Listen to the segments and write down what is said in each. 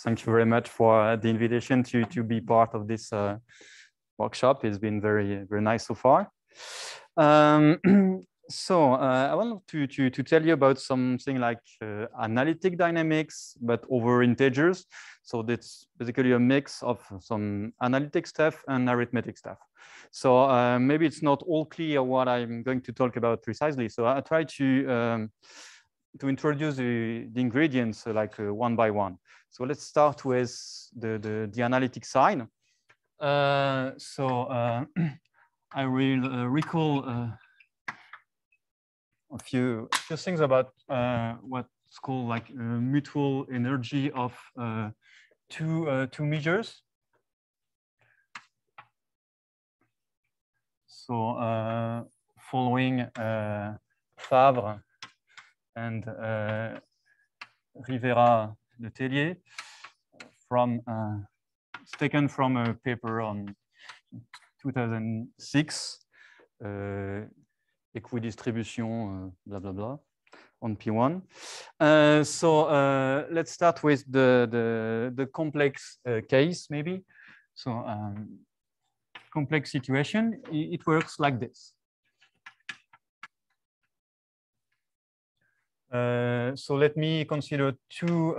Thank you very much for the invitation to be part of this workshop. It's been very nice so far. So I wanted to tell you about something like analytic dynamics, but over integers. So that's basically a mix of some analytic stuff and arithmetic stuff. So maybe it's not all clear what I'm going to talk about precisely. So I try to introduce the ingredients one by one. So let's start with the analytic side. I will recall a few things about what's called like mutual energy of two measures. So following Favre and Rivera-Letellier from it's taken from a paper on 2006, equidistribution, blah blah blah, on P1. So let's start with the complex case, maybe. So complex situation, it works like this. So let me consider two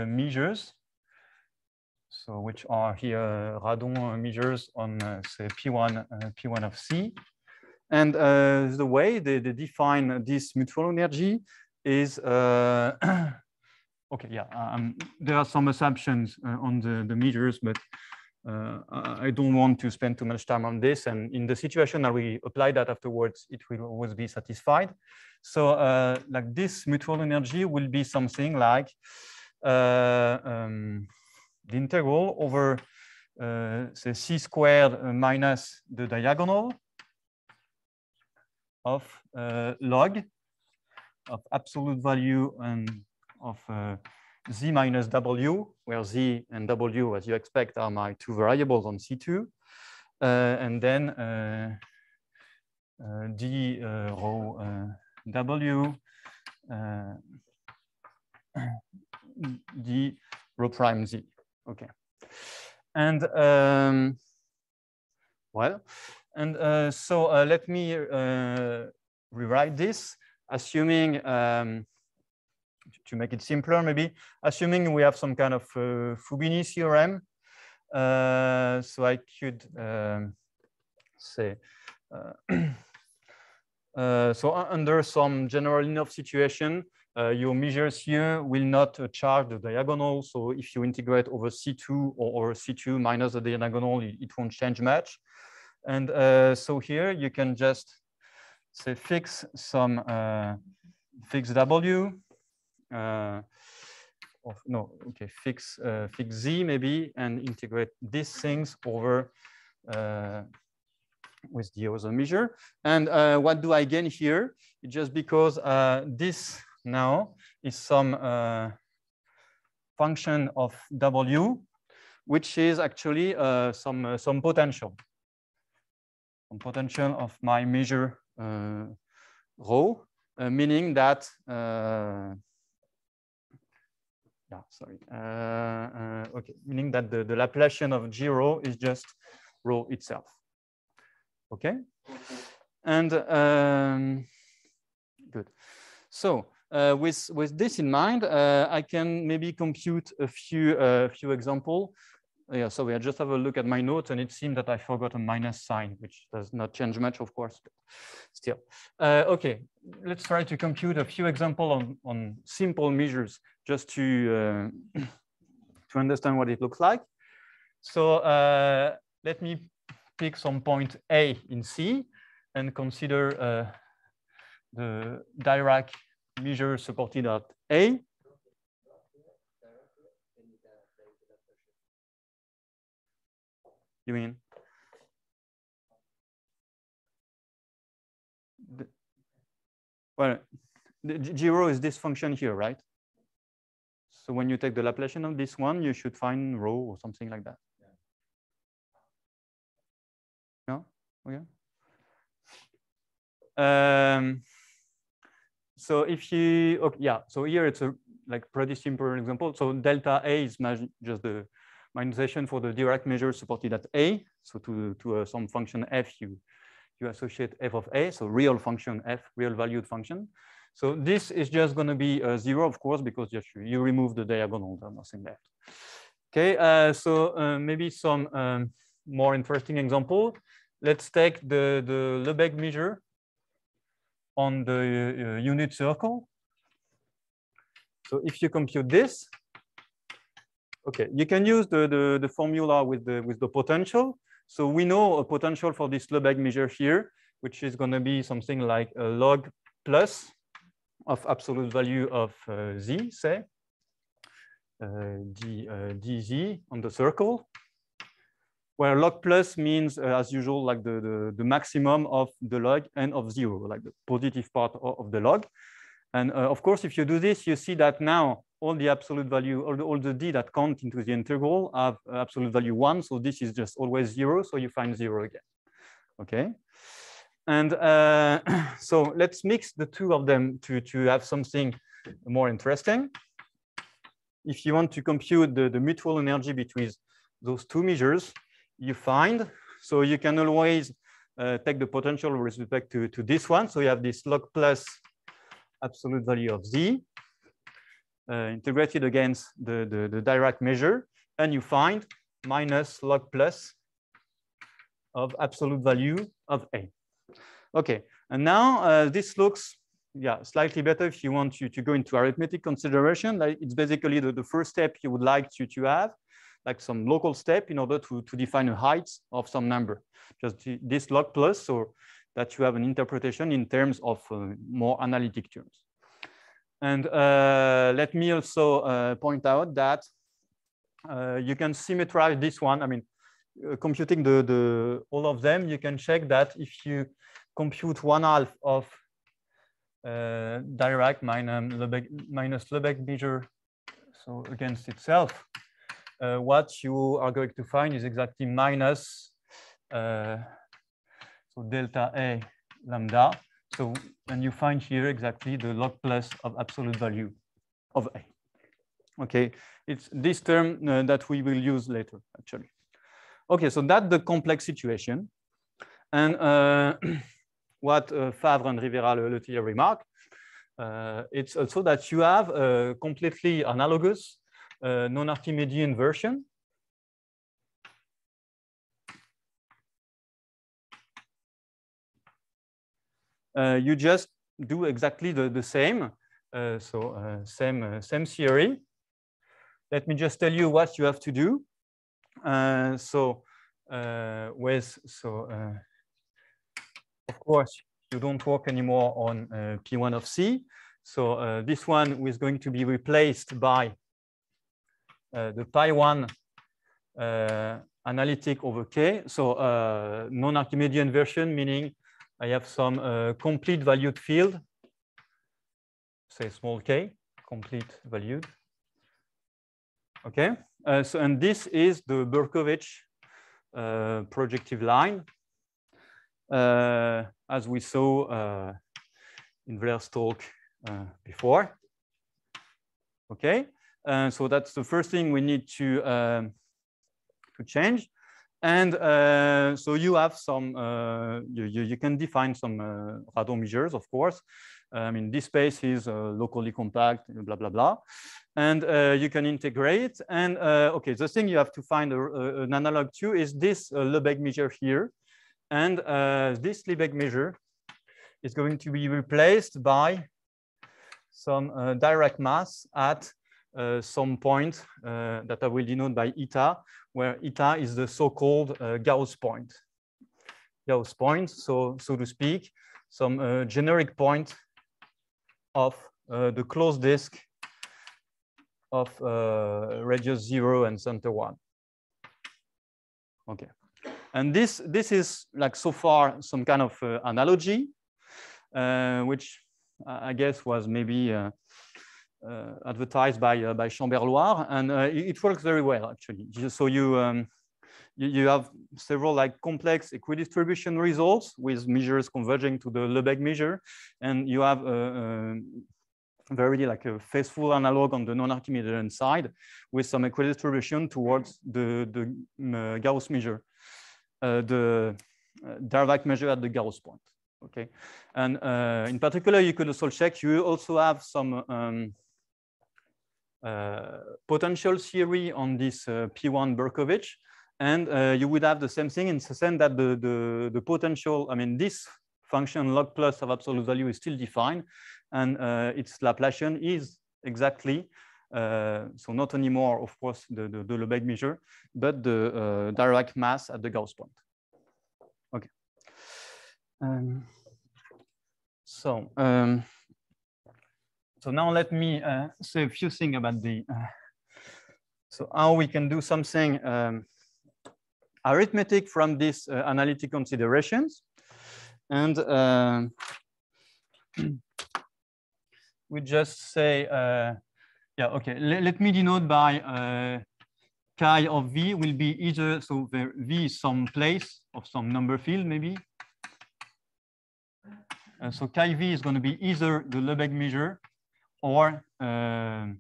measures. So which are here Radon measures on say P1 of C. And the way they define this mutual energy is okay, yeah, there are some assumptions on the measures, but I don't want to spend too much time on this. And in the situation that we apply that afterwards, it will always be satisfied. So like this mutual energy will be something like the integral over say C squared minus the diagonal of log of absolute value and of Z minus W, where Z and W, as you expect, are my two variables on C2. And then D rho W D rho prime Z. Okay. And well, and so let me rewrite this, assuming to make it simpler, maybe assuming we have some kind of Fubini theorem. So I could say so under some general enough situation, your measures here will not charge the diagonal. So if you integrate over C2 or over C2 minus the diagonal, it won't change much. And so here you can just say fix some fix W. Fix Z maybe, and integrate these things over with the other measure. And what do I gain here? It's just because this now is some function of W, which is actually some potential. Some potential of my measure rho, meaning that meaning that the Laplacian of G rho is just rho itself. Okay, and good. So with this in mind, I can maybe compute a few examples. Yeah, sorry, I just have a look at my notes, and it seemed that I forgot a minus sign, which does not change much, of course, but still. Okay, let's try to compute a few examples on simple measures, just to understand what it looks like. So let me pick some point A in C and consider the Dirac measure supported at A. You mean? Well, the G rho is this function here, right? So when you take the Laplacian of this one, you should find rho or something like that. No? Okay. So if you, okay, yeah, so here it's a like pretty simple example. So delta A is just the minimization for the Dirac measure supported at A. So to some function f, you associate f of A, so real function f, real valued function. So this is just going to be 0, of course, because you remove the diagonal, there's nothing left. Okay, so maybe some more interesting example. Let's take the Lebesgue measure on the unit circle. So if you compute this, okay, you can use the formula with the potential. So we know a potential for this Lebesgue measure here, which is going to be something like a log plus of absolute value of z, say, dz on the circle, where log plus means, as usual, like the maximum of the log and of 0, like the positive part of the log. And of course, if you do this, you see that now all the absolute value, all the d that count into the integral have absolute value 1. So this is just always 0. So you find 0 again. Okay. And so let's mix the two of them to have something more interesting. If you want to compute the mutual energy between those two measures, you find, so you can always take the potential with respect to this one. So you have this log plus absolute value of z integrated against the Dirac measure, and you find minus log plus of absolute value of A. Okay, and now this looks slightly better if you want to go into arithmetic consideration. Like it's basically the first step you would like to have, like some local step in order to define a height of some number. Just this log plus, so that you have an interpretation in terms of more analytic terms. And let me also point out that you can symmetrize this one. I mean, computing all of them, you can check that if you compute 1/2 of Dirac minus Lebesgue measure, so against itself, what you are going to find is exactly minus so delta A lambda. So and you find here exactly the log plus of absolute value of A. Okay, it's this term that we will use later, actually. Okay, so that's the complex situation. And what Favre and Rivera-Letelier remark, it's also that you have a completely analogous non-Archimedean version. You just do exactly the same. Same theory. Let me just tell you what you have to do. Of course, you don't work anymore on P1 of C. So this one is going to be replaced by the pi1 analytic over K. So non-Archimedean version, meaning I have some complete valued field, say small k, complete valued. Okay, and this is the Berkovich projective line, as we saw in Blair's talk before. Okay, so that's the first thing we need to change. And so you have some, you can define some Radon measures, of course. I mean, this space is locally compact, blah, blah, blah. And you can integrate. And OK, the thing you have to find an analog to is this Lebesgue measure here. And this Lebesgue measure is going to be replaced by some Dirac mass at some point that I will denote by eta, where eta is the so-called Gauss point. Gauss point, so to speak, some generic point of the closed disk of radius 0 and center 1. Okay, and this is like so far some kind of analogy, which I guess was maybe advertised by Chamberloir, and it works very well actually. So you have several like complex equidistribution results with measures converging to the Lebesgue measure, and you have very like a faithful analog on the non-Archimedean side with some equidistribution towards the Gauss measure, the Dirac measure at the Gauss point. Okay, and in particular, you could also check. You also have some potential theory on this P1 Berkovich, and you would have the same thing in the sense that the potential, I mean, this function log plus of absolute value is still defined, and its Laplacian is exactly, so not anymore, of course, the Lebesgue measure, but the Dirac mass at the Gauss point. Okay. So now let me say a few things about the, so how we can do something arithmetic from these analytic considerations. And we just say, yeah, okay, let me denote by chi of V will be either, so there V is some place of some number field maybe. So chi V is going to be either the Lebesgue measure or the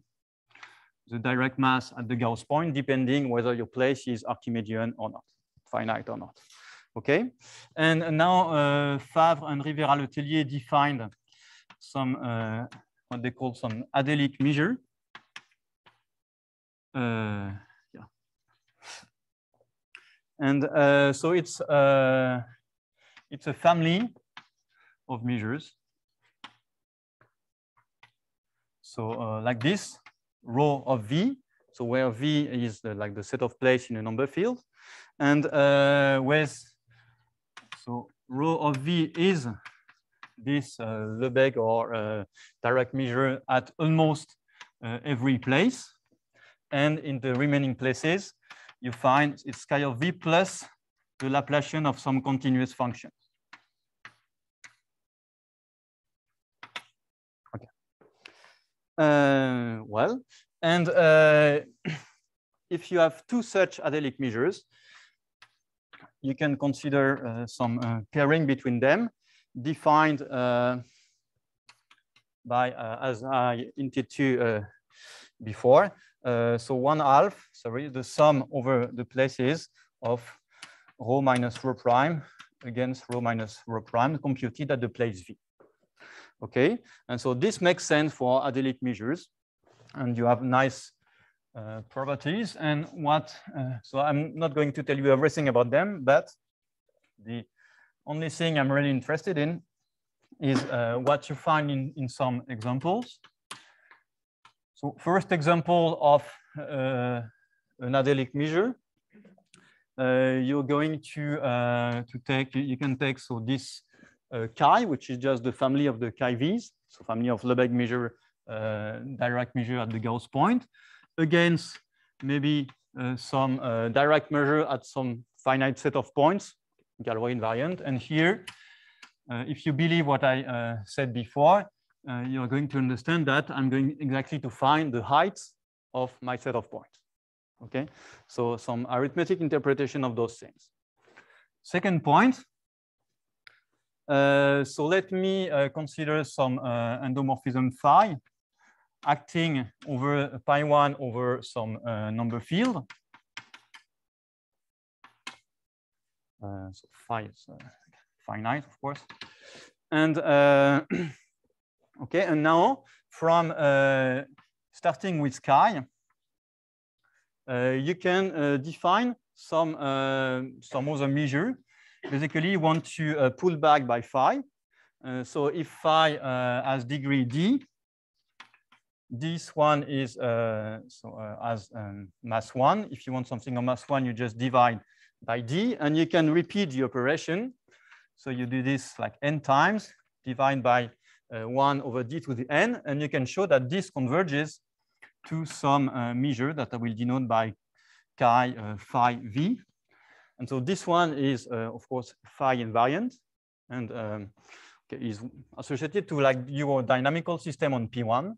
direct mass at the Gauss point, depending whether your place is Archimedean or not, finite or not. Okay, and now Favre and Rivera-Letellier defined some what they call some adelic measure. Yeah, and so it's a family of measures. So like this, rho of V. So where V is like the set of place in a number field, and with so rho of V is this Lebesgue or Dirac measure at almost every place, and in the remaining places, you find it's chi of V plus the Laplacian of some continuous function. Okay. Well, and if you have two such adelic measures, you can consider some pairing between them, defined by, as I hinted to before, so 1/2, sorry, the sum over the places of rho minus rho prime against rho minus rho prime computed at the place V. Okay, and so this makes sense for adelic measures, and you have nice properties. And what, so I'm not going to tell you everything about them, but the only thing I'm really interested in is what you find in some examples. So first example of an adelic measure, you're going to take, you can take, so this chi, which is just the family of the chi V's, so family of Lebesgue measure, Dirac measure at the Gauss point, against maybe some Dirac measure at some finite set of points, Galois invariant. And here, if you believe what I said before, you're going to understand that I'm going exactly to find the height of my set of points. Okay, so some arithmetic interpretation of those things. Second point, so let me consider some endomorphism phi acting over pi1 over some number field. So phi is finite, of course. And okay, and now from starting with chi, you can define some other measure. Basically, you want to pull back by phi. So if phi has degree d, this one is as mass 1. If you want something on mass 1, you just divide by d, and you can repeat the operation. So you do this like n times, divide by 1 over d to the n, and you can show that this converges to some measure that I will denote by chi phi v. And so this one is, of course, phi invariant, and okay, is associated to like your dynamical system on P1.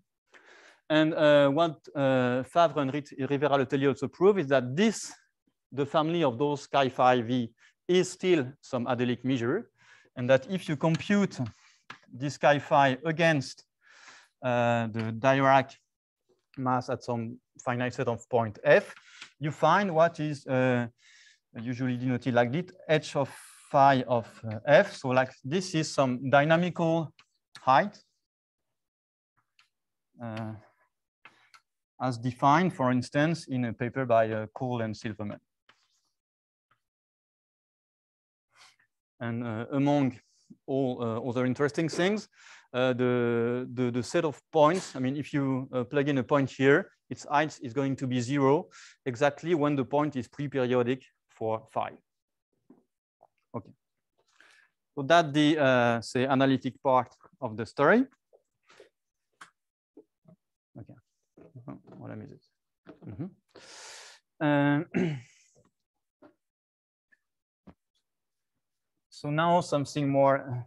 And what Favre and Rivera-Letellier also prove is that this, the family of those chi phi v, is still some adelic measure, and that if you compute this chi phi against the Dirac mass at some finite set of point f, you find what is usually denoted like this, h of phi of f. So like this is some dynamical height as defined, for instance, in a paper by Cole and Silverman. And among all other interesting things, the set of points, I mean, if you plug in a point here, its height is going to be 0 exactly when the point is pre-periodic for phi. Okay. So that's the, say, analytic part of the story. Okay. What I missed it. So now something more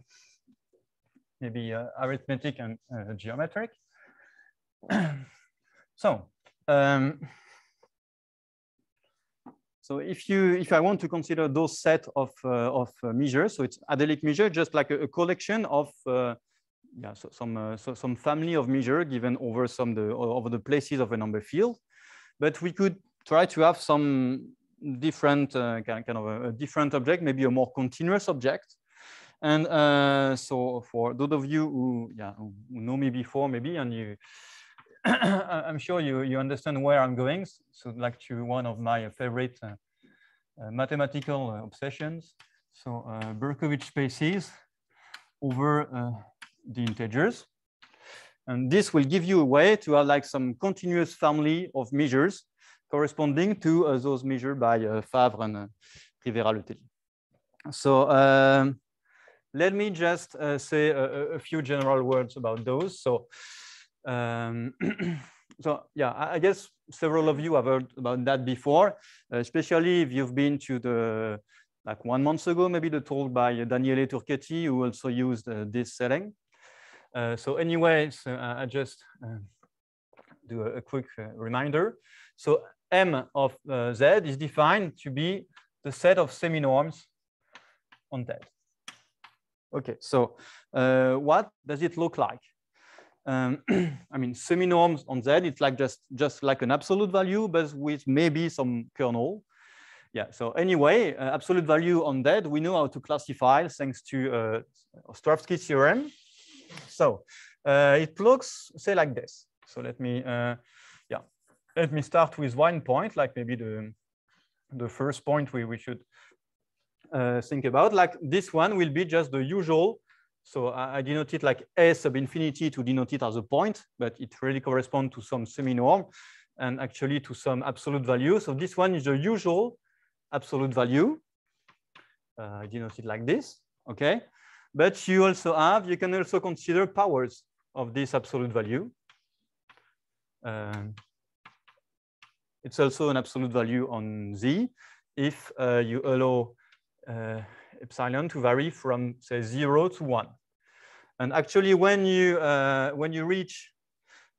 maybe arithmetic and geometric. So if I want to consider those set of measures, so it's adelic measure, just like a collection of some family of measure given over over the places of a number field, but we could try to have some different kind of a different object, maybe a more continuous object. And so for those of you who know me before, maybe, and you, I'm sure you understand where I'm going. So like to one of my favorite mathematical obsessions. So Berkovich spaces over the integers. And this will give you a way to have like some continuous family of measures corresponding to those measured by Favre and Rivera-Letellier. So let me just say a few general words about those. So, so yeah, I guess several of you have heard about that before, especially if you've been to the, like 1 month ago, maybe the talk by Daniele Turchetti, who also used this setting. So anyway, so I just do a quick reminder. So M of Z is defined to be the set of semi-norms on Z. Okay, so what does it look like? I mean, semi-norms on Z, it's like just like an absolute value, but with maybe some kernel. Yeah, so anyway, absolute value on Z, we know how to classify thanks to Ostrovsky's theorem. So it looks, say, like this. So let me, let me start with 1 point, like maybe the first point we should think about. Like this one will be just the usual. So I denote it like A sub infinity to denote it as a point, but it really corresponds to some semi-norm and actually to some absolute value. So this one is the usual absolute value. I denote it like this, okay? But you can also consider powers of this absolute value. It's also an absolute value on Z if you allow epsilon to vary from, say, 0 to 1. And actually, when you reach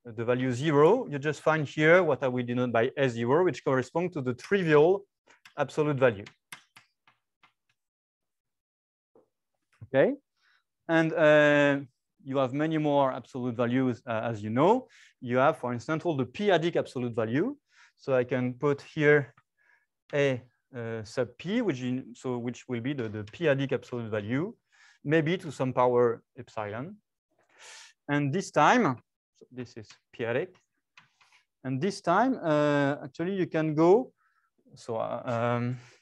the value 0, you just find here what I will denote by S0, which corresponds to the trivial absolute value. Okay, and you have many more absolute values, as you know. You have, for instance, all the p-adic absolute value. So I can put here A sub p, which will be the p-adic absolute value, maybe to some power epsilon. And this time, so this is p-adic. And this time, actually, you can go. So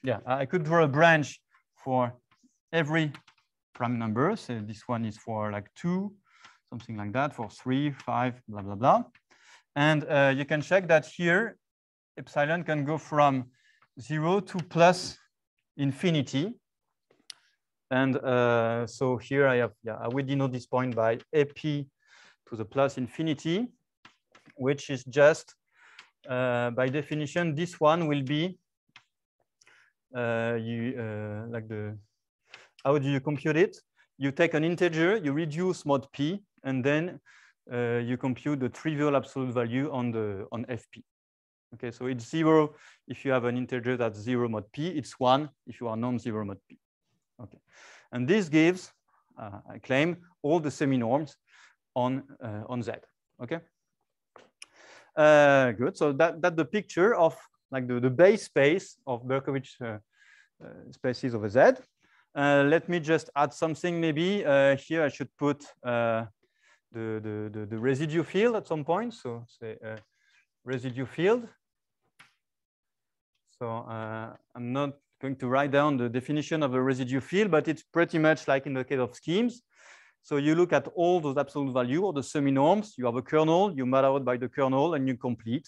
yeah, I could draw a branch for every prime number. So this one is for like 2, something like that, for 3, 5, blah, blah, blah. And you can check that here, epsilon can go from 0 to plus infinity. And so here I have, I will denote this point by AP to the plus infinity, which is just, by definition, this one will be, like how do you compute it? You take an integer, you reduce mod p, and then you compute the trivial absolute value on fp. Okay, so it's 0 if you have an integer that's 0 mod p. It's 1 if you are non-zero mod p. Okay, and this gives, I claim, all the semi-norms on Z. Okay. Good. So that's the picture of like the base space of Berkovich spaces over Z. Let me just add something. Maybe here I should put the residue field at some point. So say residue field. So I'm not going to write down the definition of a residue field, but it's pretty much like in the case of schemes. So you look at all those absolute values or the semi-norms. You have a kernel, you matter out by the kernel, and you complete.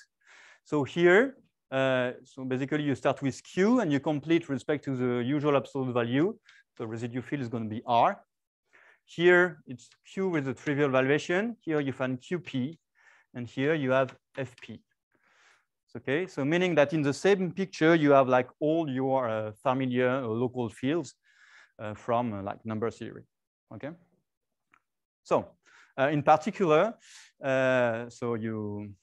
So here, so basically you start with Q and you complete with respect to the usual absolute value. So residue field is going to be R. Here it's Q with the trivial valuation. Here you find QP, and here you have FP. Okay, so meaning that in the same picture you have like all your familiar or local fields from like number theory. Okay. So in particular, so you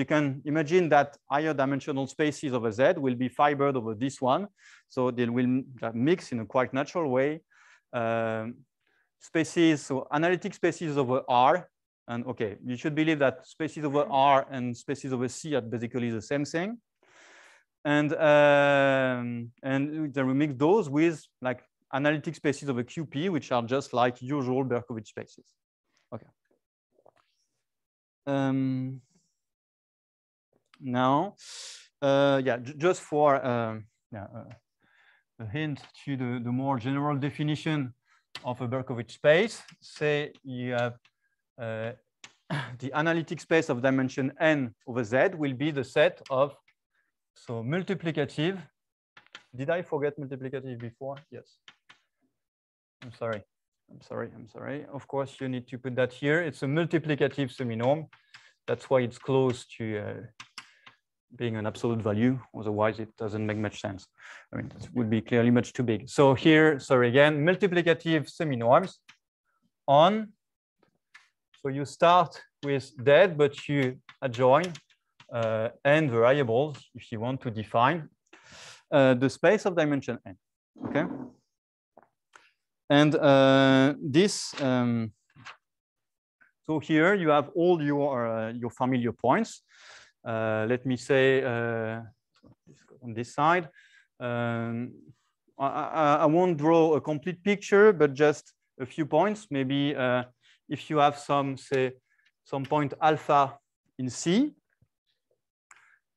can imagine that higher dimensional spaces over Z will be fibered over this one. So they will mix in a quite natural way. Spaces, so analytic spaces over R. And okay, you should believe that spaces over R and spaces over C are basically the same thing. And then we mix those with like analytic spaces over QP, which are just like usual Berkovich spaces. Okay. Now, yeah, just for a hint to the more general definition of a Berkovich space, say you have the analytic space of dimension n over Z will be the set of, so multiplicative. Did I forget multiplicative before? Yes. I'm sorry. Of course, you need to put that here. It's a multiplicative semi-norm. That's why it's close to being an absolute value. Otherwise, it doesn't make much sense. I mean, it would be clearly much too big. So here, sorry again, multiplicative semi-norms on. So you start with dead, but you adjoin n variables if you want to define the space of dimension n. Okay. And this, so here you have all your familiar points. Let me say on this side, I won't draw a complete picture, but just a few points. Maybe if you have some point alpha in C,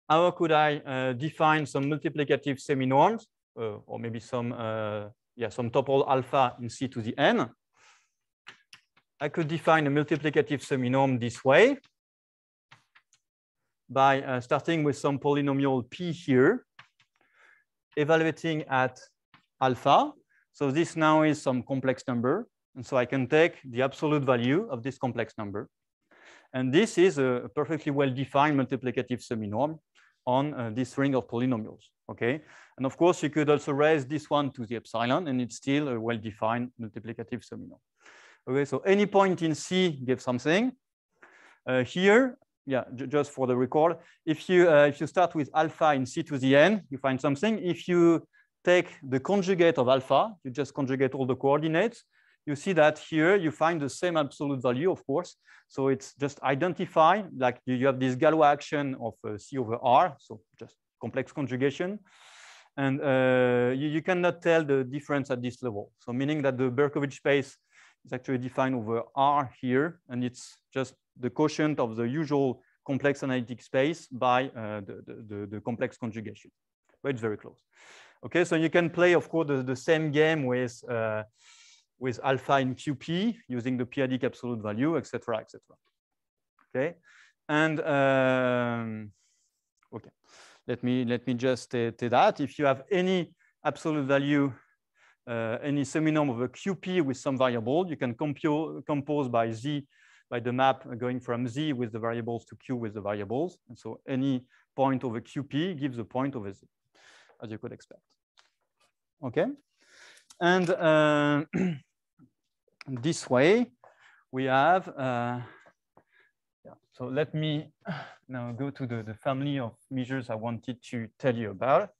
how could I define some multiplicative semi-norms, or maybe some tuple alpha in C to the n? I could define a multiplicative semi-norm this way by starting with some polynomial p here, evaluating at alpha. So this now is some complex number. And so I can take the absolute value of this complex number. And this is a perfectly well-defined multiplicative semi-norm on this ring of polynomials. Okay. And of course, you could also raise this one to the epsilon, and it's still a well-defined multiplicative semi-norm. Okay, so any point in C gives something. Here, yeah, just for the record, if you start with alpha in C to the n, you find something. If you take the conjugate of alpha, you just conjugate all the coordinates, you see that here you find the same absolute value, of course. So it's just identify, like you have this Galois action of C over R, so just complex conjugation. And you cannot tell the difference at this level. So meaning that the Berkovich space is actually defined over R here, and it's just the quotient of the usual complex analytic space by the complex conjugation. But it's very close. Okay, so you can play, of course, the same game with alpha in QP using the p-adic absolute value, etc., etc. Okay, and okay, let me just say that if you have any absolute value, any semi-norm of a QP with some variable, you can compose by Z, by the map going from Z with the variables to Q with the variables. And so any point over QP gives a point over Z, as you could expect. Okay, and this way we have, so let me now go to the family of measures I wanted to tell you about.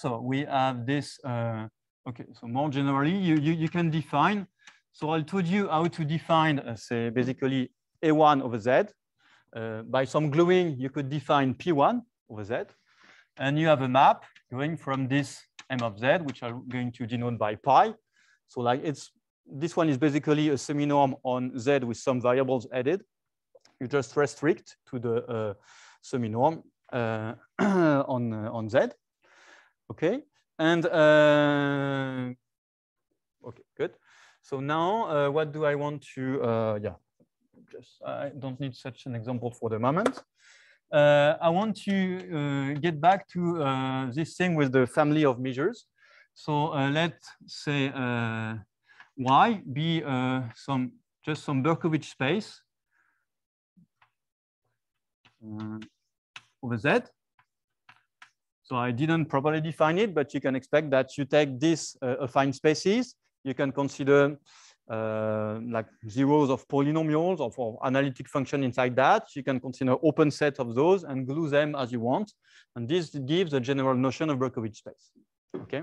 So we have this, okay, so more generally, you can define. So I told you how to define, say, basically A1 over Z. By some gluing, you could define P1 over Z. And you have a map going from this M of Z, which I'm going to denote by pi. So like this one is basically a semi-norm on Z with some variables added. You just restrict to the semi-norm on Z. Okay, and okay, good. So now what do I want to, yeah, just I don't need such an example for the moment. I want to get back to this thing with the family of measures. So let's say Y be just some Berkovich space over Z. So I didn't properly define it, but you can expect that you take these affine spaces. You can consider like zeros of polynomials or for analytic function inside that. You can consider open set of those and glue them as you want. And this gives a general notion of Berkovich space. Okay.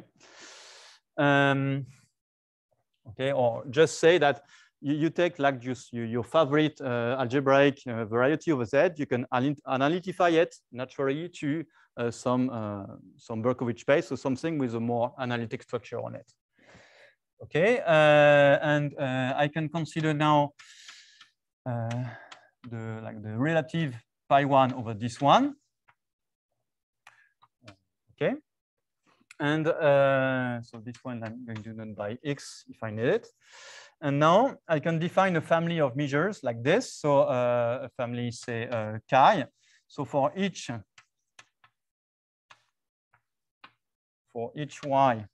Okay, or just say that you take like just your favorite algebraic variety of a Z. You can analytify it naturally to some Berkovich space, so something with a more analytic structure on it. Okay, and I can consider now the relative pi1 over this one. Okay, and so this one I'm going to denote by x if I need it. And now I can define a family of measures like this. So a family, say, chi. So for each y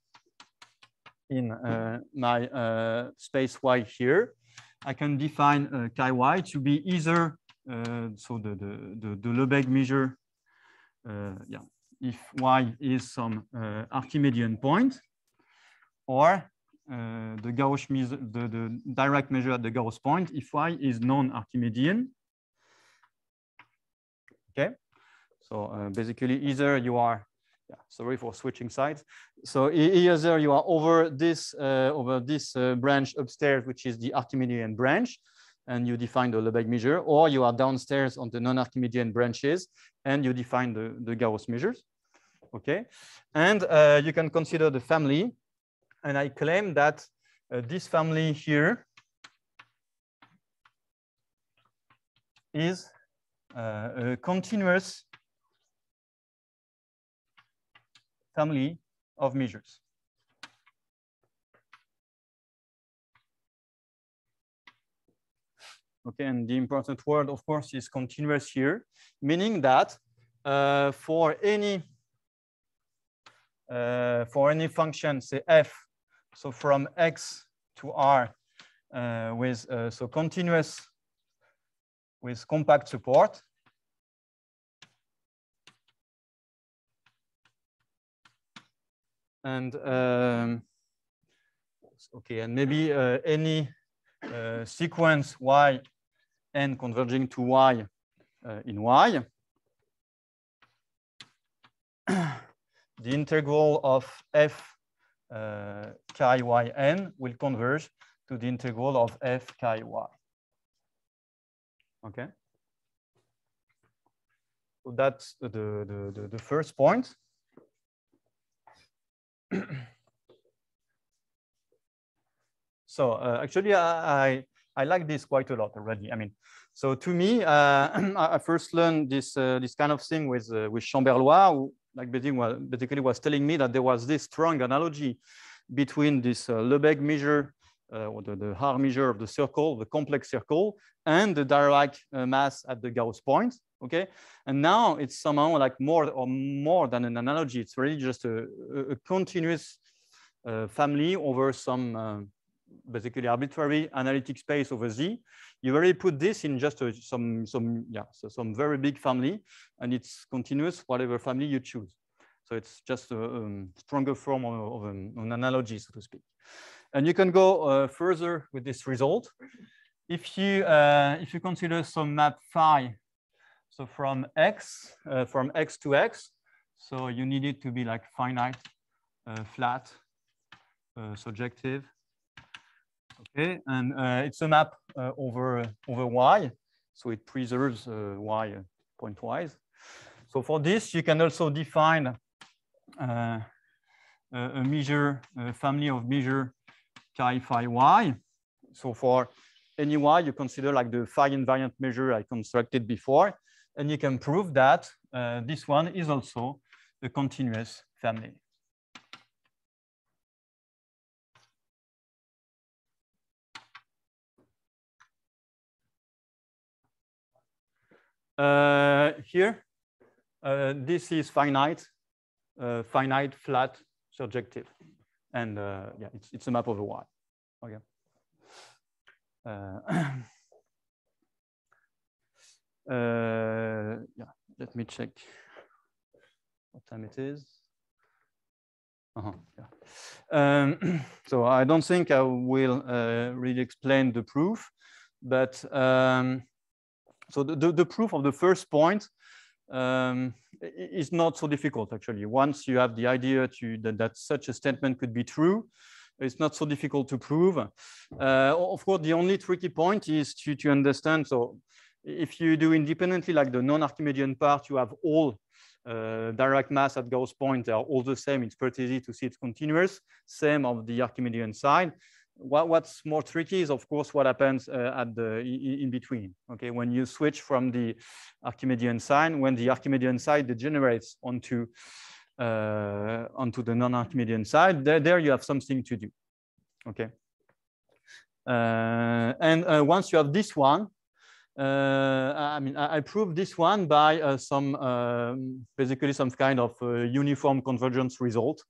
in my space y here, I can define chi y to be either so the Lebesgue measure, yeah, if y is some Archimedean point, or the Gauss measure, the direct measure at the Gauss point if y is non-Archimedean. Okay, so basically either you are, yeah, sorry for switching sides. So either you are over this branch upstairs, which is the Archimedean branch, and you define the Lebesgue measure, or you are downstairs on the non-Archimedean branches and you define the Gauss measures. Okay, and you can consider the family. And I claim that this family here is a continuous family of measures. Okay, and the important word, of course, is continuous here, meaning that for any function, say f, so from x to r with so continuous with compact support, and okay, and maybe any sequence y n converging to y in y, the integral of f chi y n will converge to the integral of f chi y. Okay, so that's the first point. So actually, I like this quite a lot already. I mean, so to me, I first learned this kind of thing with Chamberlois, who like basically was telling me that there was this strong analogy between this Lebesgue measure or the Haar measure of the circle, the complex circle, and the Dirac mass at the Gauss point. Okay, and now it's somehow like more than an analogy. It's really just a continuous family over some basically arbitrary analytic space over Z. You already put this in just some very big family, and it's continuous whatever family you choose. So it's just a stronger form of an analogy, so to speak. And you can go further with this result. If you consider some map phi, so from x to x, so you need it to be like finite flat surjective. Okay, and it's a map over Y, so it preserves Y pointwise. So for this, you can also define a measure, a family of measure chi phi Y. So for any Y, you consider like the phi invariant measure I constructed before, and you can prove that this one is also a continuous family. Here, this is finite flat surjective, and yeah, it's a map over Y. Okay. Yeah, let me check what time it is. Yeah. So I don't think I will really explain the proof, but so the proof of the first point is not so difficult, actually. Once you have the idea that such a statement could be true, it's not so difficult to prove. Of course, the only tricky point is to understand. So if you do independently, like the non-Archimedean part, you have all direct mass at Gauss point, they are all the same. It's pretty easy to see it's continuous. Same of the Archimedean side. What's more tricky is, of course, what happens at the in between. Okay, when you switch from the Archimedean sign, when the Archimedean side degenerates onto the non-Archimedean side, there you have something to do. Okay, and once you have this one, I mean, I proved this one by basically some kind of uniform convergence result.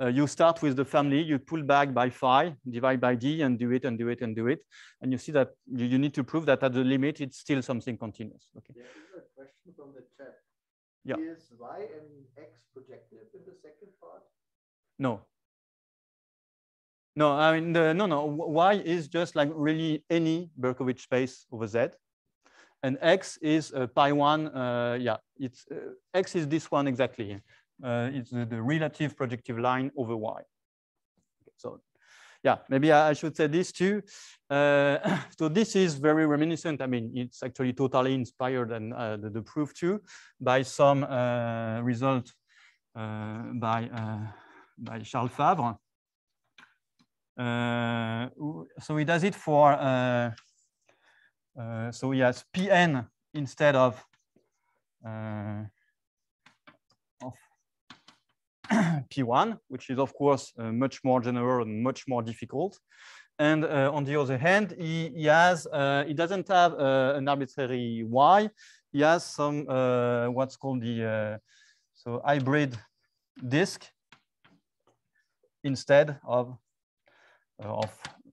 You start with the family, you pull back by phi, divide by d, and do it, and do it, and do it. And you see that you need to prove that at the limit, it's still something continuous. Okay. There is a question from the chat. Yeah. Is y and x projective in the second part? No. No, I mean, no. Y is just like really any Berkovich space over Z. And X is pi 1. Yeah, it's X is this one exactly. It's the relative projective line over Y. Okay, so yeah, maybe I should say this too. So this is very reminiscent. I mean, it's actually totally inspired, and the proof too, by some result by Charles Favre. So he does it for, so he has Pn instead of P1, which is of course much more general and much more difficult. And on the other hand, he doesn't have an arbitrary Y. He has some what's called the so hybrid disk instead of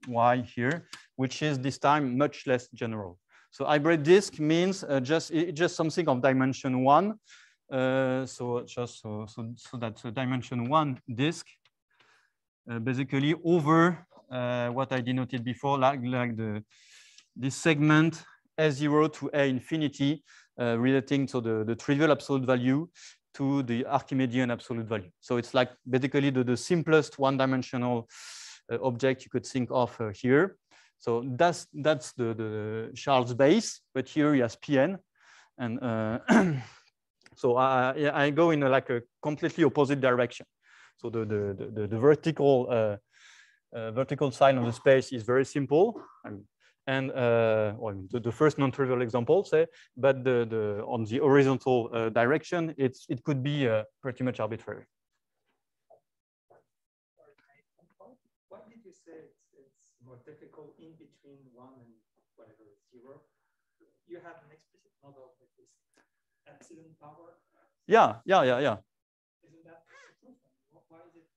Y here, which is this time much less general. So hybrid disk means just something of dimension 1. So that's a dimension 1 disk, basically over what I denoted before, like this segment S0 to A infinity, relating to the trivial absolute value to the Archimedean absolute value. So it's like basically the simplest one-dimensional object you could think of here. So that's the Charles base, but here he has Pn, and so I go in like a completely opposite direction. So the vertical side of the space is very simple, and well, the first non-trivial example, say, but on the horizontal direction, it could be pretty much arbitrary. Why did you say it's more difficult in between 1 and whatever 0? You have an explicit model with this epsilon power. Yeah. Isn't that the proof? Why is it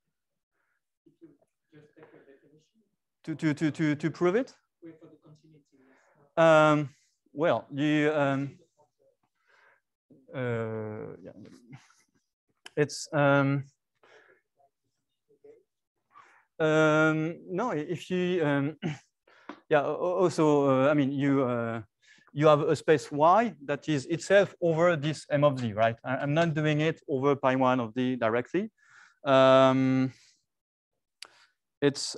if you just take a definition? To prove it? Wait for the continuity. Well, you yeah. It's no, if you yeah, also I mean you have a space Y that is itself over this M of Z, right? I'm not doing it over pi 1 of D directly. it's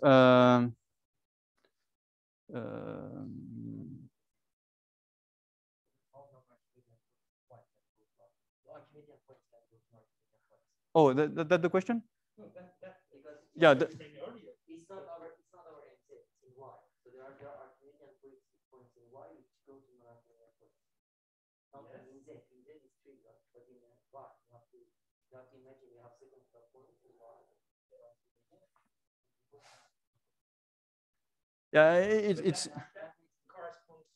oh, that the question? No, because Yeah. It's not our NZ, it's in Y. So there are Archimedean points in Y which go to non-Archimedean points. Not in Z. In Z is trivial, but in Y you have to imagine you have sequential points in Y. Yeah, it's That corresponds.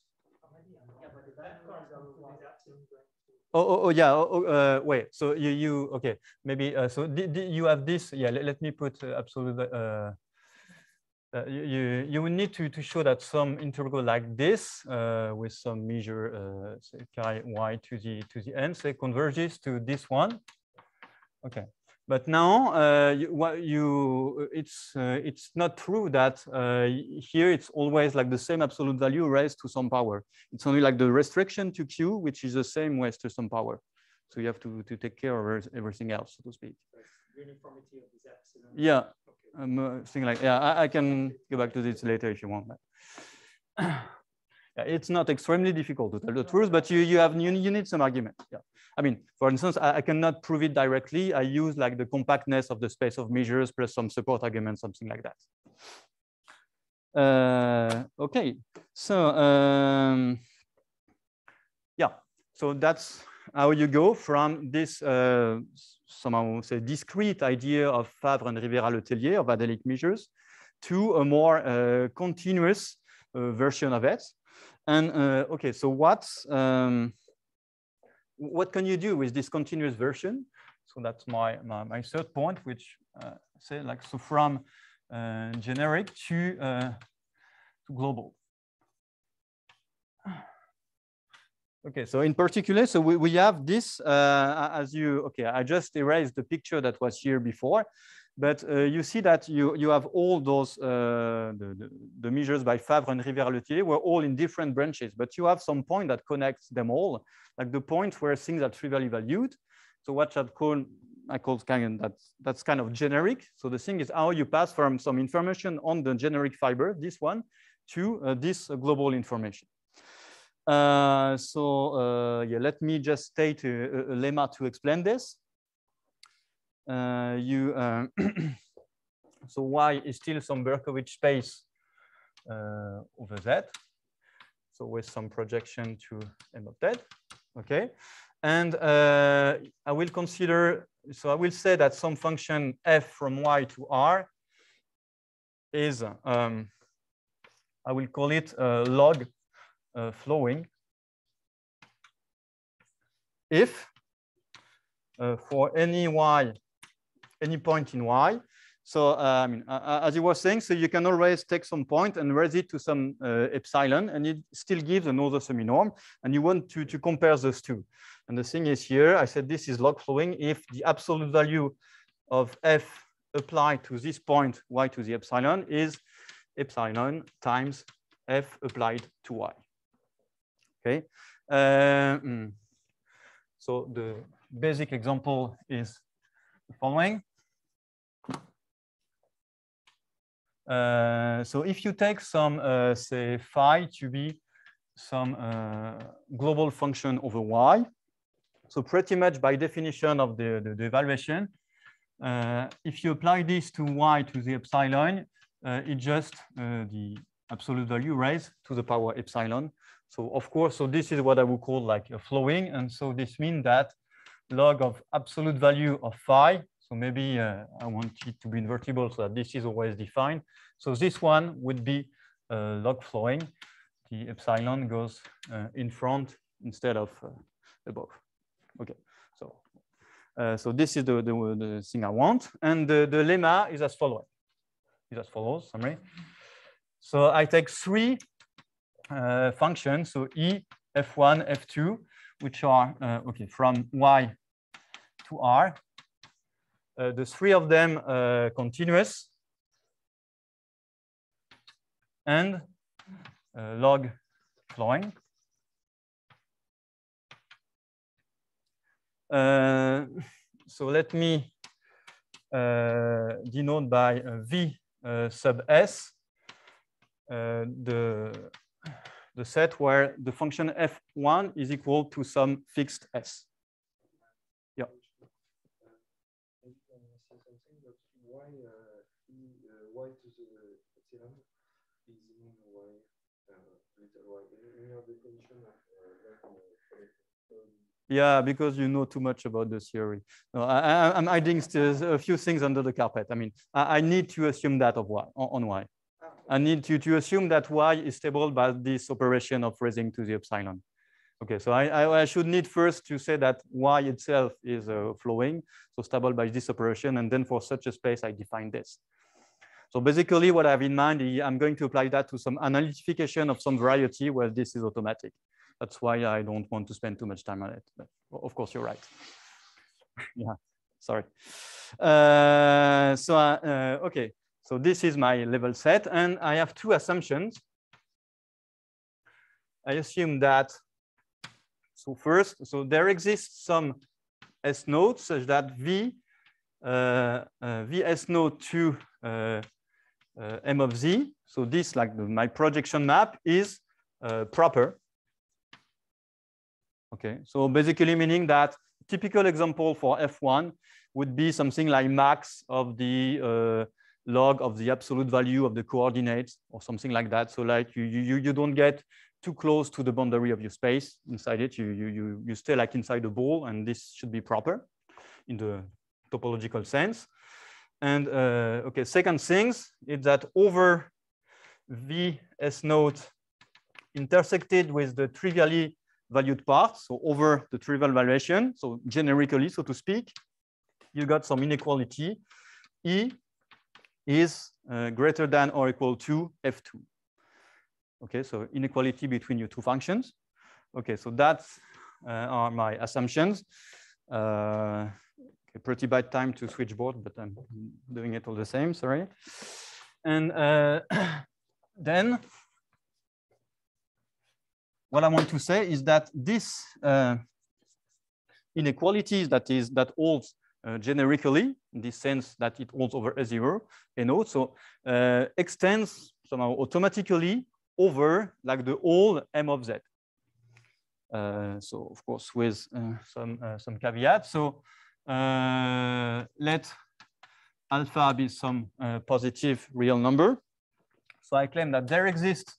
Yeah, but that corresponds to this epsilon going to. oh yeah. Wait. So you okay? Maybe so. You have this. Yeah. Let me put absolute. You will need to show that some integral like this with some measure say chi y to the n say converges to this one. Okay. But now it's not true that here it's always like the same absolute value raised to some power. It's only like the restriction to Q, which is the same raised to some power. So you have to take care of everything else, so to speak. Uniformity of this epsilon. Yeah, okay. thing like I can go back to this later if you want. Yeah, it's not extremely difficult to tell the truth, but you need some argument. Yeah. I mean, for instance, I cannot prove it directly. I use like the compactness of the space of measures plus some support argument, something like that. Okay, so yeah, so that's how you go from this somehow say discrete idea of Favre and Rivera-Letellier of adelic measures to a more continuous version of it. And okay, so what can you do with this continuous version? So that's my third point, which say like so from generic to global. Okay, so in particular, so we have this as you okay. I just erased the picture that was here before, but you see that you have all those the measures by Favre and Rivera-Letellier were all in different branches, but you have some point that connects them all, like the point where things are trivially valued. So what I call kind of that's kind of generic. So the thing is how you pass from some information on the generic fiber, this one, to this global information. Yeah, let me just state a lemma to explain this. So Y is still some Berkovich space over Z. So with some projection to M of Z. Okay. And I will consider, so I will say that some function f from Y to R is, I will call it log flowing if for any Y, any point in Y. So I mean, as you were saying, so you can always take some point and raise it to some epsilon, and it still gives another semi-norm, and you want to compare those two. And the thing is here, I said this is log flowing if the absolute value of f applied to this point Y to the epsilon is epsilon times f applied to Y. Okay. So the basic example is the following. So if you take some, say, phi to be some global function over Y, so pretty much by definition of the evaluation, if you apply this to Y to the epsilon, it just the absolute value raised to the power epsilon. So of course, so this is what I would call like a flowing. And so this means that log of absolute value of phi, so maybe I want it to be invertible so that this is always defined. So this one would be log flowing. The epsilon goes in front instead of above. Okay, so this is the thing I want. And the lemma is as following. Is as follows, summary. So I take three functions, so E, F1, F2, which are okay from Y to R. The three of them continuous and log flowing. So let me denote by V sub S, the set where the function f1 is equal to some fixed S. Yeah. Y to the epsilon is mean y little y. In your definition of yeah, because you know too much about the theory. No, I'm hiding a few things under the carpet. I mean, I need to assume that of y on y. I need to assume that y is stable by this operation of raising to the epsilon. Okay, so I should need first to say that y itself is flowing, so stable by this operation, and then for such a space, I define this. So basically what I have in mind is I'm going to apply that to some analytification of some variety where this is automatic. That's why I don't want to spend too much time on it. But of course, you're right. Yeah, sorry. Okay, so this is my level set, and I have two assumptions. I assume that, so first, so there exists some S node such that V S node to M of Z. So this, like my projection map, is proper. Okay, so basically meaning that typical example for F1 would be something like max of the log of the absolute value of the coordinates or something like that. So like you don't get too close to the boundary of your space inside it. You stay like inside the ball, and this should be proper in the topological sense. And okay, second things is that over VS node intersected with the trivially valued part, so over the trivial valuation, so generically, so to speak, you got some inequality. E is greater than or equal to F2. Okay, so inequality between your two functions. Okay, so that's are my assumptions. Okay, pretty bad time to switch board, but I'm doing it all the same, sorry. And then what I want to say is that this inequality that holds generically, in the sense that it holds over A0, and also extends somehow automatically over like the whole M of Z. So of course with some caveats. So let alpha be some positive real number. So I claim that there exists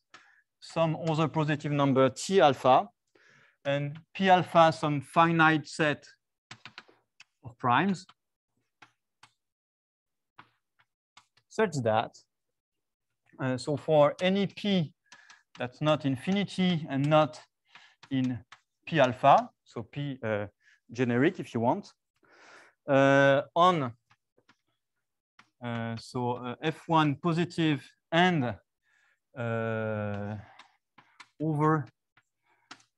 some other positive number T alpha and P alpha some finite set of primes such that so for any P that's not infinity and not in P alpha, so P generic if you want, on F1 positive and over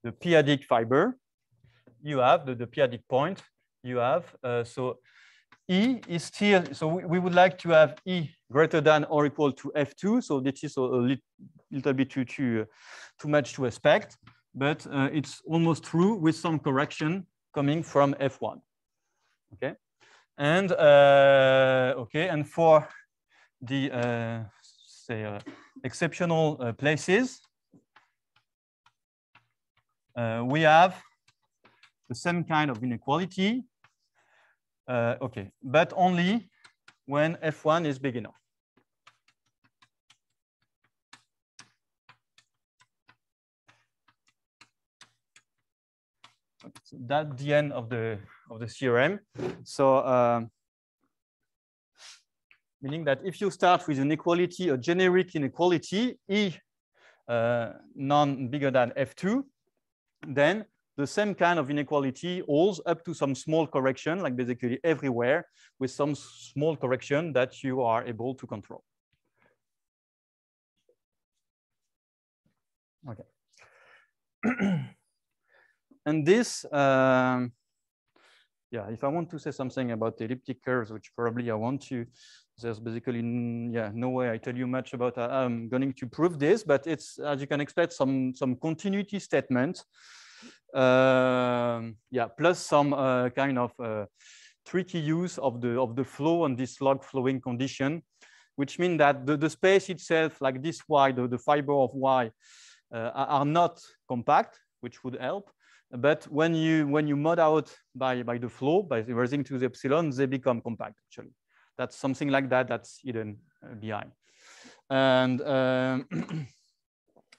the p-adic fiber, you have the p-adic point. You have so E is still, so we would like to have E greater than or equal to F2. So this is a little bit too much to expect, but it's almost true with some correction coming from F1. Okay, and okay, and for the say exceptional places, we have the same kind of inequality. Okay, but only when F1 is big enough. So that's the end of the theorem. So meaning that if you start with an inequality, a generic inequality, E non bigger than F2, then the same kind of inequality holds up to some small correction, like basically everywhere, with some small correction that you are able to control. Okay. And this, yeah, if I want to say something about the elliptic curves, which probably I want to, there's basically, yeah, no way I tell you much about, I'm going to prove this, but it's, as you can expect, some continuity statement. Yeah, plus some kind of tricky use of the flow and this log flowing condition which means that the space itself, like this Y, the fiber of Y, are not compact, which would help. But when you mod out by the flow, by raising to the epsilon, they become compact actually. That's something like that that's hidden behind. And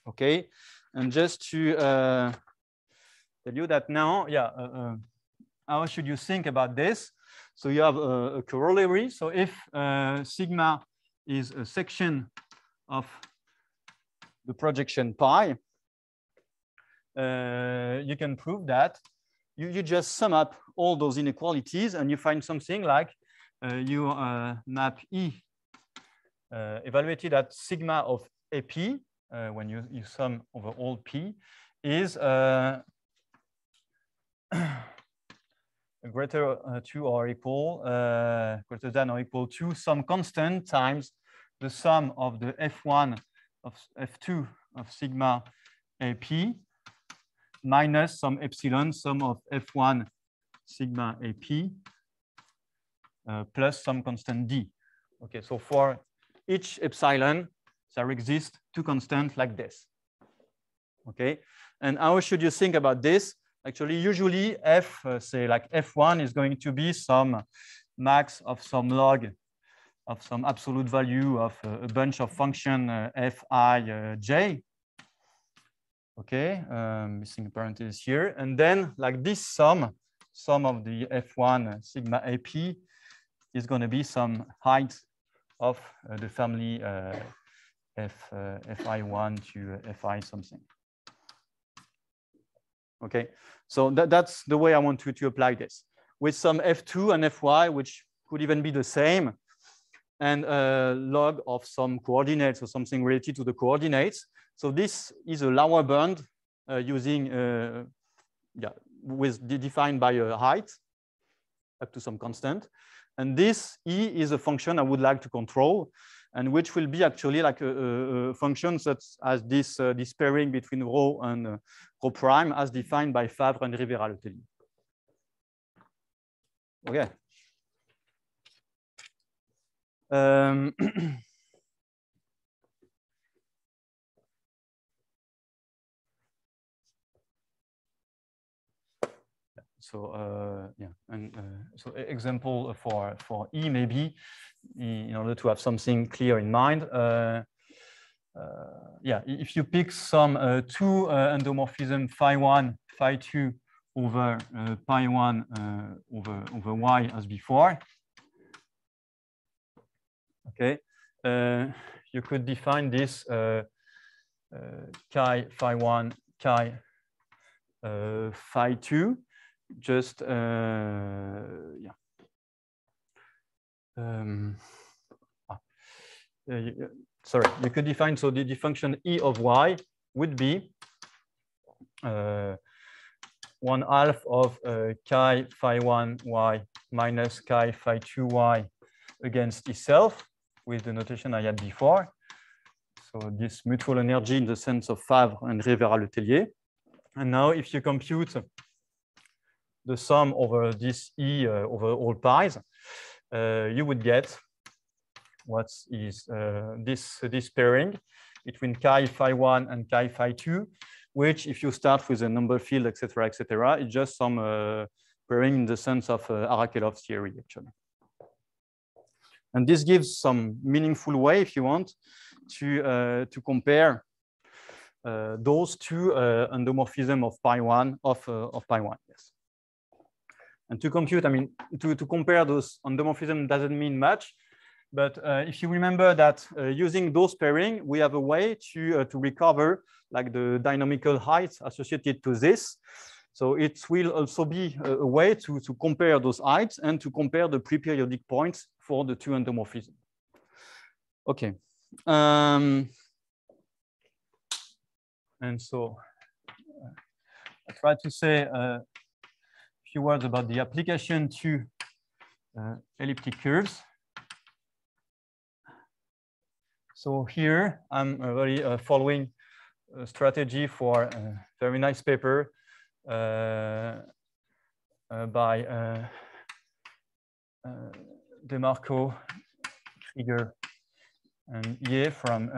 okay, and just to tell you that now, yeah, how should you think about this? So you have a corollary. So if sigma is a section of the projection pi, you can prove that you just sum up all those inequalities and you find something like you map E evaluated at sigma of AP when you sum over all P is greater to or equal, greater than or equal to some constant times the sum of the F1 of F2 of sigma AP minus some epsilon sum of F1 sigma AP plus some constant D. Okay, so for each epsilon, there exist two constants like this. Okay, and how should you think about this? Actually, usually F, say like F1 is going to be some max of some log of some absolute value of a bunch of function Fij. Okay, missing a parenthesis here. And then like this sum of the F1 sigma AP is going to be some height of the family Fi1 to Fi something. Okay, so that's the way I want to apply this with some F2 and Fy, which could even be the same, and log of some coordinates or something related to the coordinates. So this is a lower bound using, defined by a height up to some constant. And this E is a function I would like to control, and which will be actually like a function such as this pairing between rho and rho prime as defined by Favre and Rivera-Letellier. Okay. So yeah, and so example for E maybe in order to have something clear in mind. Yeah, if you pick some two endomorphism phi1, phi2 over pi1 over y as before. Okay, you could define this chi phi1, chi phi2. Just yeah. Sorry, you could define, so the function E of y would be 1/2 of chi phi1 y minus chi phi2 y against itself with the notation I had before. So this mutual energy in the sense of Favre and Rivera-Letellier. And now if you compute the sum over this E over all pi's, you would get what is this pairing between chi phi1 and chi phi2, which if you start with a number field, etc., is just some pairing in the sense of Arakelov's theory, actually. And this gives some meaningful way, if you want, to compare those two endomorphisms of pi1 of pi1. Yes. And to compute, I mean, to compare those endomorphisms doesn't mean much, but if you remember that using those pairing, we have a way to recover like the dynamical height associated to this. So it will also be a way to compare those heights and to compare the pre-periodic points for the two endomorphisms. Okay. And so I try to say few words about the application to elliptic curves. So here I'm really following a strategy for a very nice paper by DeMarco-Krieger-Ye and Ye from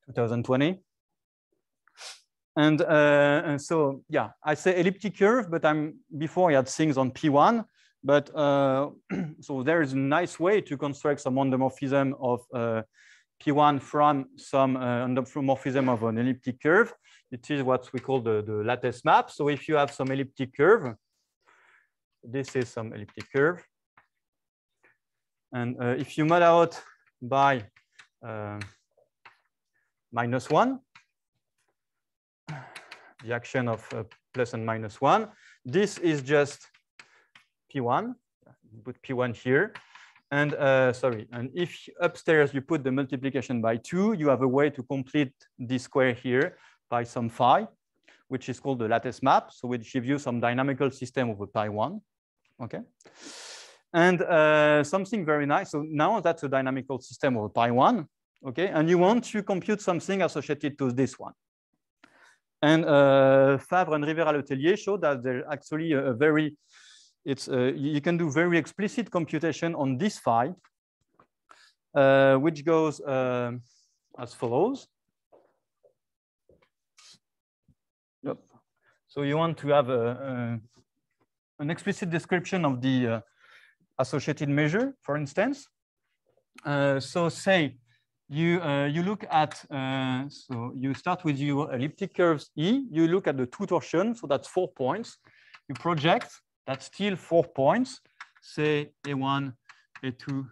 2020. And so, yeah, I say elliptic curve, but before I had things on P1. But so there is a nice way to construct some endomorphism of P1 from some endomorphism of an elliptic curve. It is what we call the lattice map. So if you have some elliptic curve, this is some elliptic curve. And if you mod out by -1, the action of plus and -1, this is just P1. Put P1 here. And sorry, and if upstairs you put the multiplication by 2, you have a way to complete this square here by some phi, which is called the lattice map. So which gives you some dynamical system over pi1. Okay. And something very nice. So now that's a dynamical system over pi1. Okay. And you want to compute something associated to this one. And Favre and Rivera-Letellier showed that there's actually a very, you can do very explicit computation on this phi, which goes as follows. Yep. So you want to have an explicit description of the associated measure, for instance. So say you look at, so you start with your elliptic curves E, you look at the two torsions, so that's 4 points. You project, that's still 4 points, say A1, A2,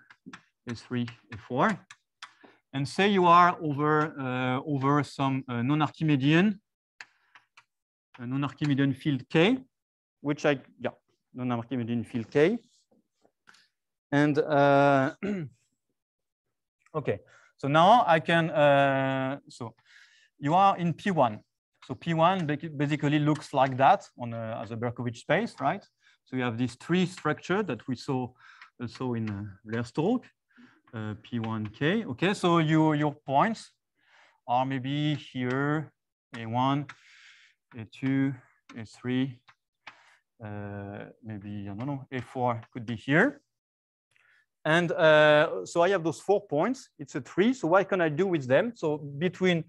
A3, A4. And say you are over some non-Archimedean field K, which non-Archimedean field K. And okay, so now I can, so you are in P1. So P1 basically looks like that on as a Berkovich space, right? So you have this tree structure that we saw also in Leerstrom, P1K. Okay, so your points are maybe here, A1, A2, A3, maybe, I don't know, A4 could be here. And so I have those 4 points. It's a tree. So what can I do with them? So between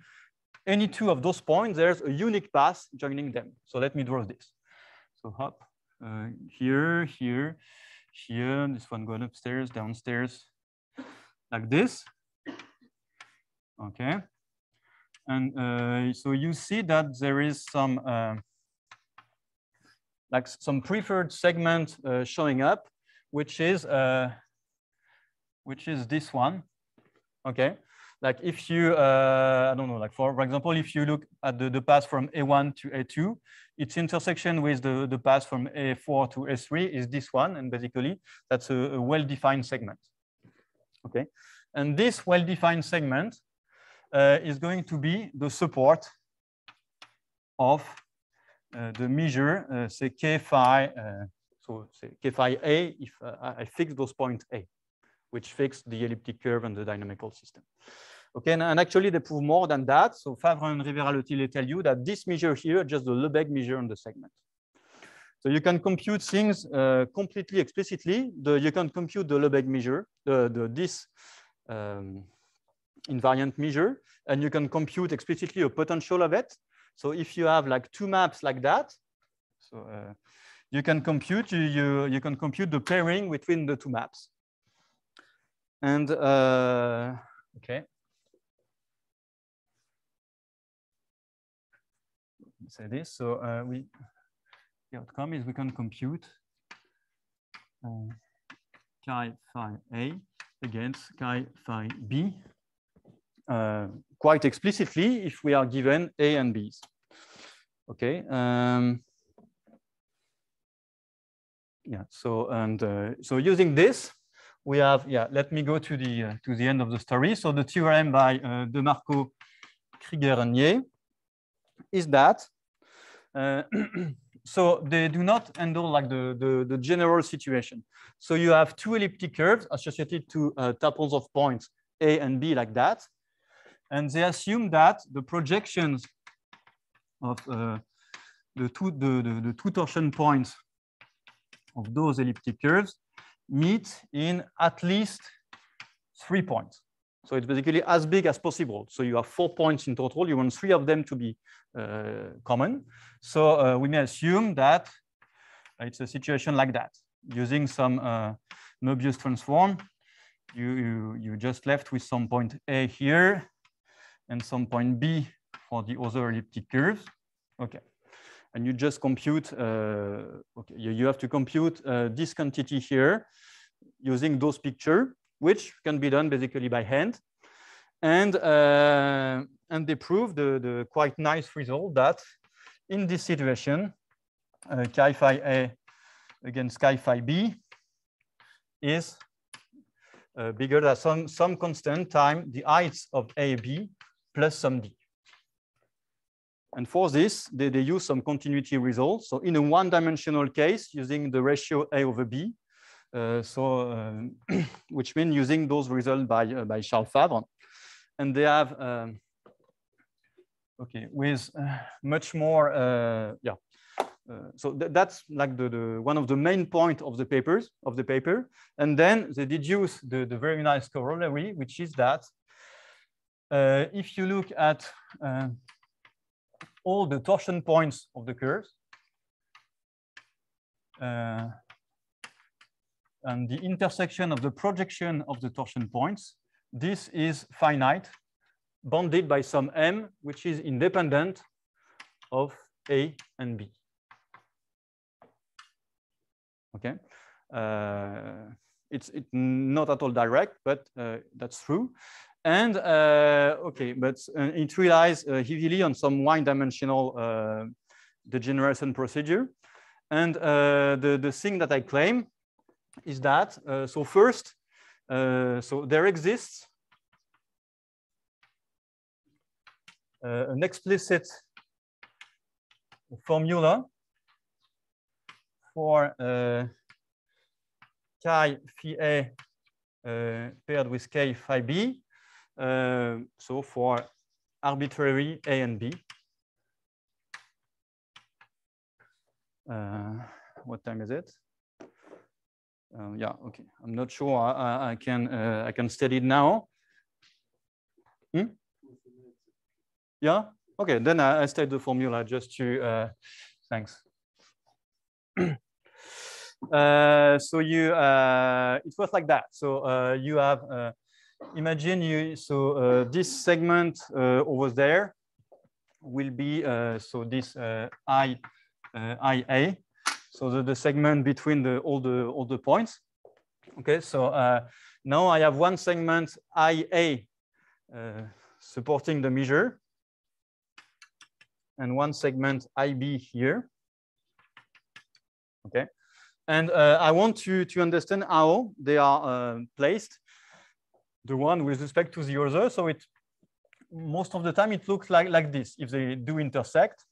any two of those points, there's a unique path joining them. So let me draw this. So hop, here, here, here. This one going upstairs, downstairs, like this. Okay. And so you see that there is some like some preferred segment showing up, which is this one. Okay. Like if you, I don't know, like for example, if you look at the path from A1 to A2, its intersection with the path from A4 to A3 is this one. And basically, that's a well-defined segment. Okay. And this well-defined segment is going to be the support of the measure, say K phi, so say K phi A, if I fix those points A, which fix the elliptic curve and the dynamical system. Okay, and actually they prove more than that. So Favre and Rivera-Letellier tell you that this measure here, just the Lebesgue measure on the segment. So you can compute things completely explicitly. You can compute the Lebesgue measure, this invariant measure, and you can compute explicitly a potential of it. So if you have like two maps like that, so you can compute you can compute the pairing between the two maps. And okay. Say this. So the outcome is we can compute chi phi A against chi phi B quite explicitly if we are given A and B's. Okay. Yeah. So so using this, we have, yeah, let me go to the end of the story. So the theorem by DeMarco-Krieger-Ye is that so they do not handle like the general situation. So you have two elliptic curves associated to tuples of points A and B like that, and they assume that the projections of the two torsion points of those elliptic curves meet in at least 3 points. So it's basically as big as possible. So you have 4 points in total. You want 3 of them to be common. So we may assume that it's a situation like that. Using some Möbius transform, you just left with some point A here and some point B for the other elliptic curves. Okay. And you just compute, okay, you have to compute this quantity here using those pictures, which can be done basically by hand. And they prove the quite nice result that in this situation, chi phi A against chi phi B is bigger than some constant time the heights of A, B plus some D. And for this, they use some continuity results. So in a one-dimensional case, using the ratio A over B, which means using those results by Charles Favre. And they have, okay, with much more, yeah. So that's like the one of the main points of the paper. And then they deduce the very nice corollary, which is that if you look at all the torsion points of the curves, and the intersection of the projection of the torsion points, this is finite, bounded by some M, which is independent of A and B. Okay, it's not at all direct, but that's true. And okay, but it relies heavily on some one-dimensional degeneration procedure. And the thing that I claim is that so first, so there exists an explicit formula for chi phi A paired with k phi B. So for arbitrary A and B. What time is it? Yeah, okay. I'm not sure I can study it now. Yeah. Okay. Then I state the formula just to thanks. So you it was like that. So you have imagine this segment over there will be so this IA. So the segment between all the points. Okay. So now I have one segment IA supporting the measure, and one segment IB here. Okay. And I want to understand how they are placed, the one with respect to the other. So most of the time it looks like this if they do intersect.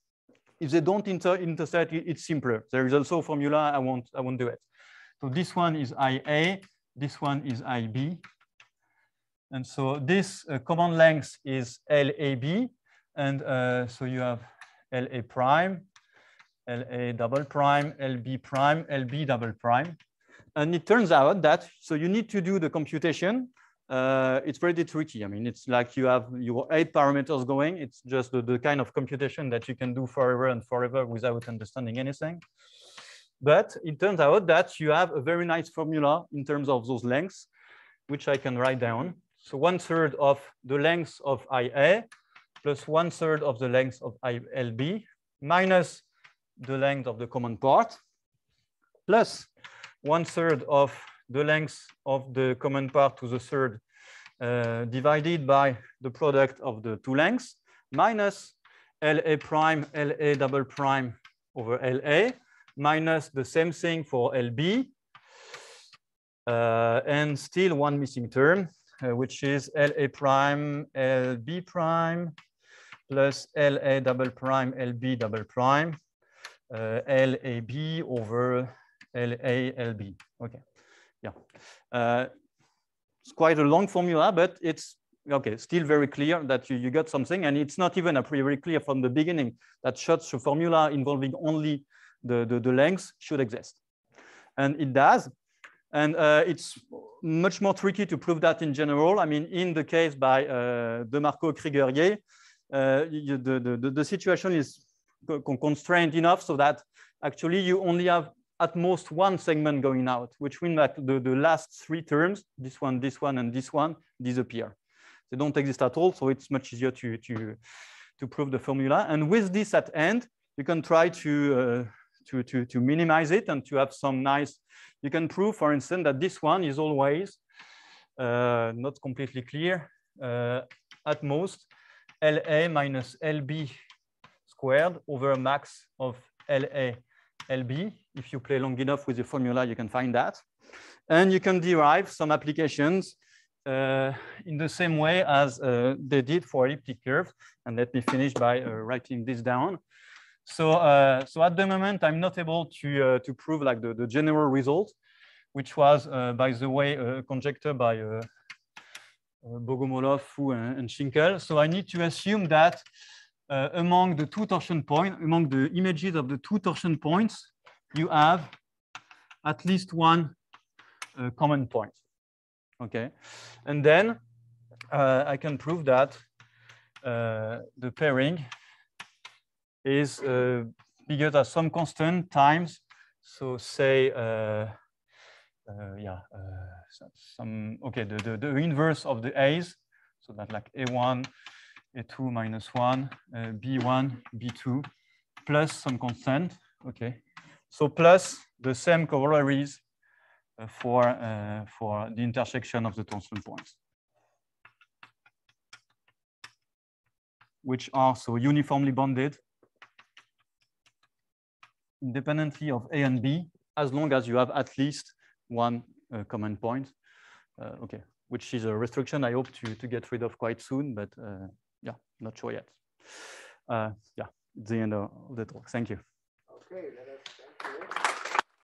If they don't intersect, it's simpler. There is also a formula. I won't do it. So this one is IA, this one is IB. And so this common length is LAB. And so you have LA prime, LA double prime, LB prime, LB double prime. And it turns out that, so you need to do the computation. It's pretty tricky. I mean, it's like you have your 8 parameters going. It's just the kind of computation that you can do forever and forever without understanding anything. But it turns out that you have a very nice formula in terms of those lengths, which I can write down. So 1/3 of the length of IA plus 1/3 of the length of LB minus the length of the common part plus 1/3 of the length of the common part to the third divided by the product of the two lengths minus LA prime, LA double prime over LA minus the same thing for LB and still one missing term, which is LA prime, LB prime plus LA double prime, LB double prime, LAB over LA, LB. Okay. Yeah, it's quite a long formula, but it's okay. Still very clear that you got something, and it's not even a priori clear from the beginning that such a formula involving only the length should exist, and it does. And it's much more tricky to prove that in general. I mean, in the case by DeMarco-Krieger-Ye, the situation is constrained enough so that actually you only have at most one segment going out, which means that the last three terms, this one, and this one, disappear. They don't exist at all, so it's much easier to prove the formula. And with this at end, you can try to minimize it and to have some nice, you can prove, for instance, that this one is always not completely clear, at most LA minus LB squared over a max of LA LB. If you play long enough with the formula, you can find that. And you can derive some applications in the same way as they did for elliptic curves. And let me finish by writing this down. So, so at the moment, I'm not able to prove like the general result, which was, by the way, a conjecture by Bogomolov-Fu-Tschinkel. So I need to assume that among the two torsion points, among the images of the two torsion points, you have at least one common point. Okay, and then I can prove that the pairing is bigger than some constant times. So say, the inverse of the A's. So that like A1, A2 minus 1, B1, B2, plus some constant. Okay, so plus the same corollaries for the intersection of the torsion points, which are so uniformly bounded independently of A and B, as long as you have at least one common point. Okay, which is a restriction I hope to get rid of quite soon, but yeah, not sure yet. Yeah, it's the end of the talk. Thank you. Okay, let us thank you.